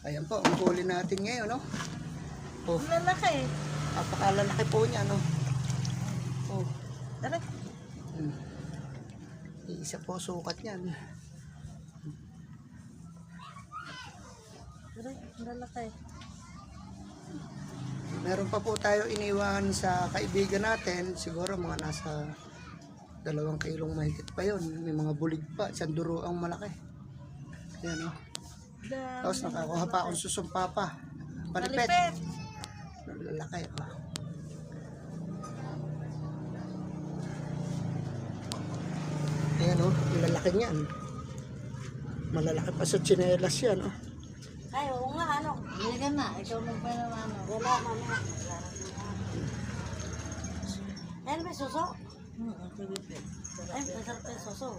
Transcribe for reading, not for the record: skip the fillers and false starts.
Ayan po, ang huli natin ngayon, no? Oh, Lalaki. napakalalaki po niya, no? Oh, Tara. isa po sukat niyan. Tara, lalaki. Meron pa po tayo iniwan sa kaibigan natin. Siguro mga nasa 2 kilong mahigit pa yon. May mga bulig pa. Isang duro ang malaki. Ayan, no? Tapos nakakuha pa akong susumpa pa. Palipet. Lalaki, oh. Ayan, oh. Lalaki niyan. Malalaki pa sa tsinelas yan, oh. Ay, oo nga, ano. Hindi ka na. Ikaw magpala ano. Wala, mama. Ayan, may suso? Ay, masarap yung suso.